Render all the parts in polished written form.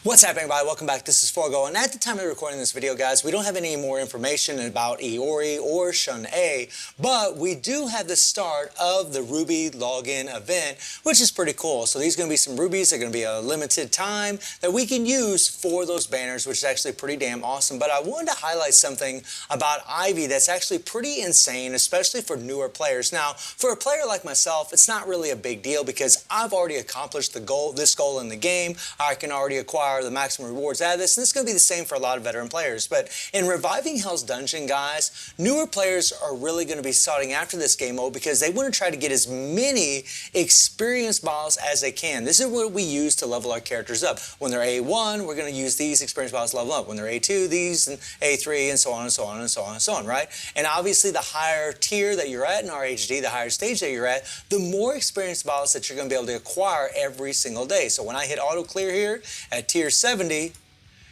What's happening, everybody? Welcome back. This is Forgo, and at the time of recording this video, guys, we don't have any more information about Iori or Shun-A, but we do have the start of the Ruby login event, which is pretty cool. So these are going to be some rubies. They're going to be a limited time that we can use for those banners, which is actually pretty damn awesome. But I wanted to highlight something about Ivy that's actually pretty insane, especially for newer players. Now, for a player like myself, it's not really a big deal because I've already accomplished this goal in the game. I can already acquire the maximum rewards out of this, and this is going to be the same for a lot of veteran players. But in Reviving Hell's Dungeon, guys, newer players are really going to be starting after this game mode because they want to try to get as many experience bottles as they can. This is what we use to level our characters up. When they're A1, we're going to use these experience bottles to level up. When they're A2, these, and A3, and so on and so on and so on and so on, right? And obviously, the higher tier that you're at in RHD, the higher stage that you're at, the more experience bottles that you're going to be able to acquire every single day. So when I hit auto clear here at tier 70,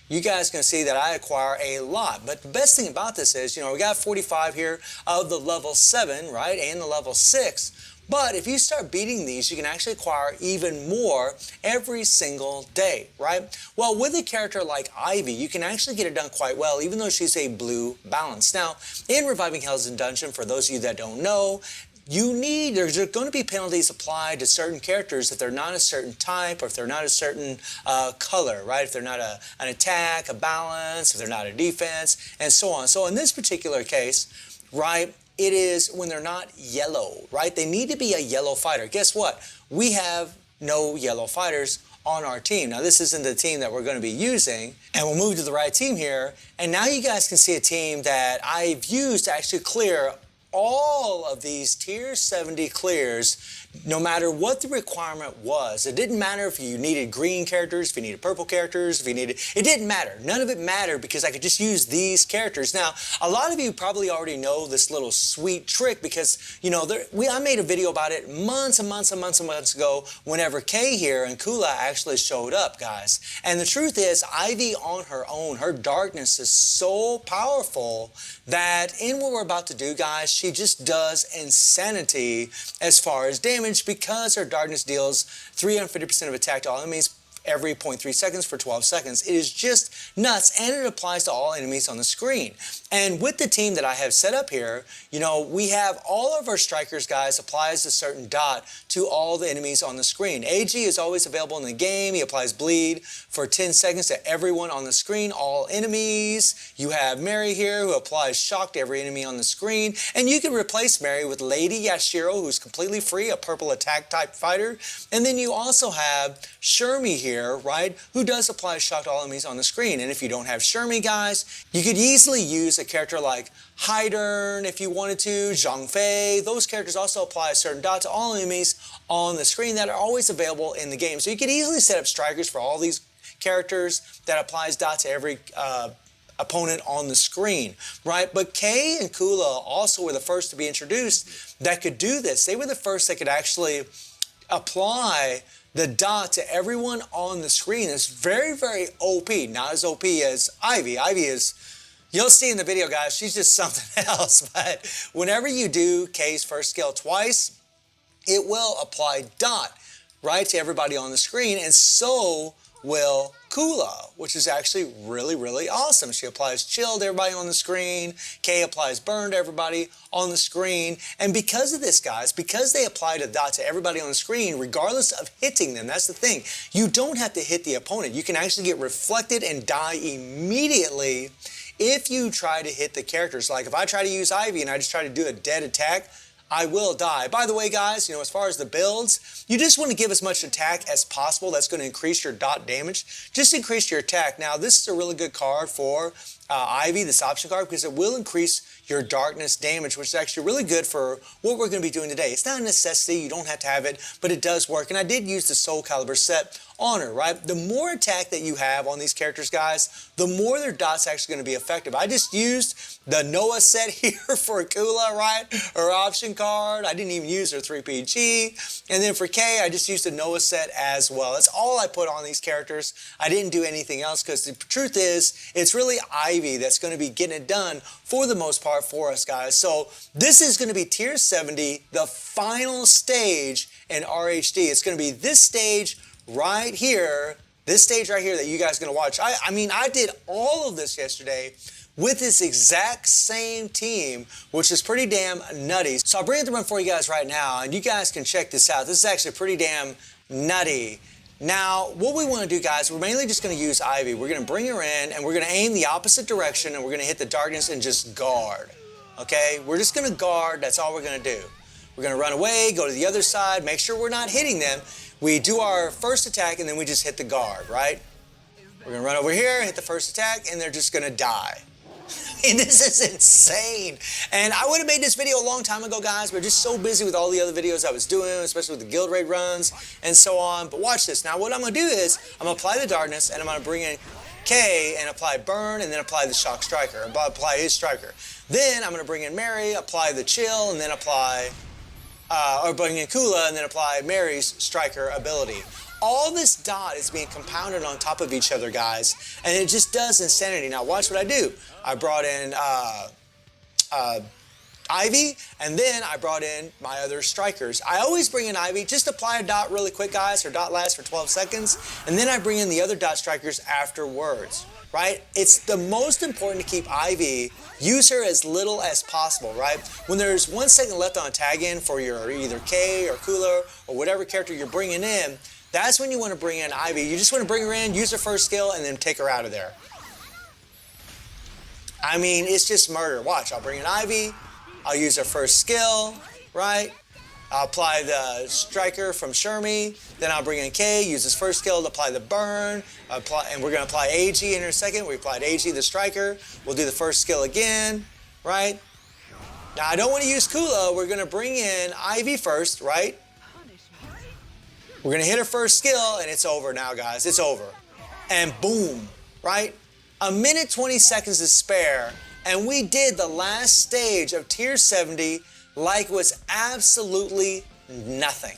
you guys can see that I acquire a lot. But the best thing about this is, we got 45 here of the level 7, right, and the level 6. But if you start beating these, you can actually acquire even more every single day, right? Well, with a character like Ivy, you can actually get it done quite well, even though she's a blue balance. Now, in Reviving Hell's Dungeon, for those of you that don't know, there's going to be penalties applied to certain characters if they're not a certain type or if they're not a certain color, right? If they're not an attack, a balance, if they're not a defense, and so on. So in this particular case, right, it is when they're not yellow, right? They need to be a yellow fighter. Guess what? We have no yellow fighters on our team. Now, this isn't the team that we're going to be using, and we'll move to the right team here. And now you guys can see a team that I've used to actually clear all of these tier 70 clears, no matter what the requirement was. It didn't matter if you needed green characters, if you needed purple characters, it didn't matter. None of it mattered because I could just use these characters. Now, a lot of you probably already know this little sweet trick because, I made a video about it months and months and months and months ago whenever Kay here and Kula actually showed up, guys. And the truth is, Ivy on her own, her darkness is so powerful that in what we're about to do, guys, she just does insanity as far as damage because her darkness deals 350% of attack to all enemies every 0.3 seconds for 12 seconds. It is just nuts, and it applies to all enemies on the screen. And with the team that I have set up here, we have all of our strikers, guys, applies a certain dot to all the enemies on the screen. AG is always available in the game. He applies bleed for 10 seconds to everyone on the screen, all enemies. You have Mary here who applies shock to every enemy on the screen. And you can replace Mary with Lady Yashiro, who's completely free, a purple attack type fighter. And then you also have Shermie here, right, who does apply shock to all enemies on the screen. And if you don't have Shermie, guys, you could easily use a character like Hydern if you wanted to, Zhang Fei. Those characters also apply a certain dot to all enemies on the screen that are always available in the game. So you could easily set up strikers for all these characters that applies dot to every opponent on the screen, right? But Kay and Kula also were the first to be introduced that could do this. They were the first that could actually apply the dot to everyone on the screen. Is very, very OP. Not as OP as Ivy. Ivy is, you'll see in the video, guys, she's just something else. But whenever you do Kay's first skill twice, it will apply dot, right, to everybody on the screen, and so will Kula, which is actually really, really awesome. She applies chill to everybody on the screen. Kay applies burn to everybody on the screen. And because of this, guys, because they apply the dot to everybody on the screen, regardless of hitting them, that's the thing. You don't have to hit the opponent. You can actually get reflected and die immediately if you try to hit the characters. Like if I try to use Ivy and I just try to do a dead attack, I will die. By the way, guys, as far as the builds, you just want to give as much attack as possible. That's going to increase your dot damage. Just increase your attack. Now, this is a really good card for Ivy, this option card, because it will increase your darkness damage, which is actually really good for what we're going to be doing today. It's not a necessity. You don't have to have it, but it does work. And I did use the Soul Calibur set on her, right? The more attack that you have on these characters, guys, the more their dot's actually going to be effective. I just used the Noah set here for Kula, right? Her option card. I didn't even use her 3PG. And then for Kay, I just used the Noah set as well. That's all I put on these characters. I didn't do anything else because the truth is, it's really Ivy that's going to be getting it done for the most part for us, guys. So this is going to be tier 70, the final stage in RHD. It's going to be this stage right here This stage right here that you guys are going to watch, I mean, I did all of this yesterday with this exact same team, which is pretty damn nutty. So I'll bring it to run for you guys right now, and you guys can check this out. This is actually pretty damn nutty. Now, what we want to do, guys, we're mainly just going to use Ivy. We're going to bring her in, and we're going to aim the opposite direction, and we're going to hit the darkness and just guard. Okay? We're just going to guard. That's all we're going to do. We're going to run away, go to the other side, make sure we're not hitting them. We do our first attack, and then we just hit the guard, right? We're going to run over here, hit the first attack, and they're just going to die. And this is insane. And I would have made this video a long time ago, guys, but just so busy with all the other videos I was doing, especially with the guild raid runs and so on. But watch this. Now, what I'm going to do is I'm going to apply the darkness, and I'm going to bring in K and apply burn, and then apply the shock striker, and apply his striker. Then I'm going to bring in Mary, apply the chill, and then apply... or bring in Kula and then apply Mary's striker ability. All this dot is being compounded on top of each other, guys, and it just does insanity. Now watch what I do. I brought in Ivy, and then I brought in my other strikers. I always bring in Ivy, just apply a dot really quick, guys. Her dot lasts for 12 seconds, and then I bring in the other dot strikers afterwards. Right? It's the most important to keep Ivy, use her as little as possible, right? When there's 1 second left on tag in for your either K or Kula or whatever character you're bringing in, that's when you want to bring in Ivy. You just want to bring her in, use her first skill, and then take her out of there. I mean, it's just murder. Watch, I'll bring in Ivy, I'll use her first skill, right? I'll apply the striker from Shermie, then I'll bring in K, use his first skill to apply the burn, and we're going to apply AG in a second. We applied AG, the striker. We'll do the first skill again, right? Now, I don't want to use Kula. We're going to bring in Ivy first, right? We're going to hit her first skill, and it's over now, guys. It's over. And boom, right? 1 minute 20 seconds to spare, and we did the last stage of Tier 70 like it was absolutely nothing.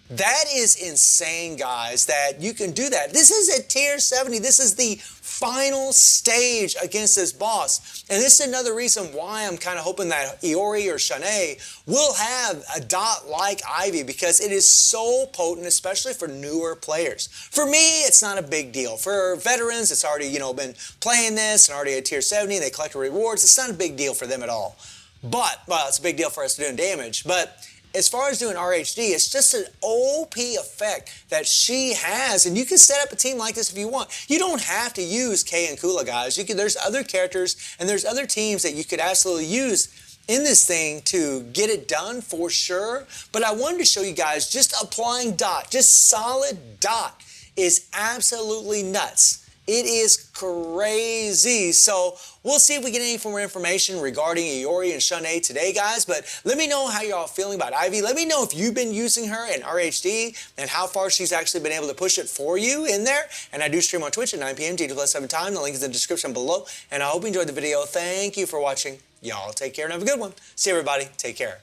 That is insane, guys, that you can do that. This is at Tier 70. This is the final stage against this boss. And this is another reason why I'm kind of hoping that Iori or Shanae will have a dot like Ivy, because it is so potent, especially for newer players. For me, it's not a big deal. For veterans, it's already, been playing this and already at Tier 70, they collect rewards. It's not a big deal for them at all. But, well, it's a big deal for us doing damage. But as far as doing RHD, it's just an OP effect that she has. And you can set up a team like this if you want. You don't have to use K and Kula, guys. There's other characters and there's other teams that you could absolutely use in this thing to get it done for sure. But I wanted to show you guys just applying dot, just solid dot is absolutely nuts. It is crazy. So we'll see if we get any more information regarding Iori and Shanae today, guys. But let me know how y'all feeling about Ivy. Let me know if you've been using her in RHD and how far she's actually been able to push it for you in there. And I do stream on Twitch at 9 p.m. G+7 time. The link is in the description below. And I hope you enjoyed the video. Thank you for watching. Y'all take care and have a good one. See everybody. Take care.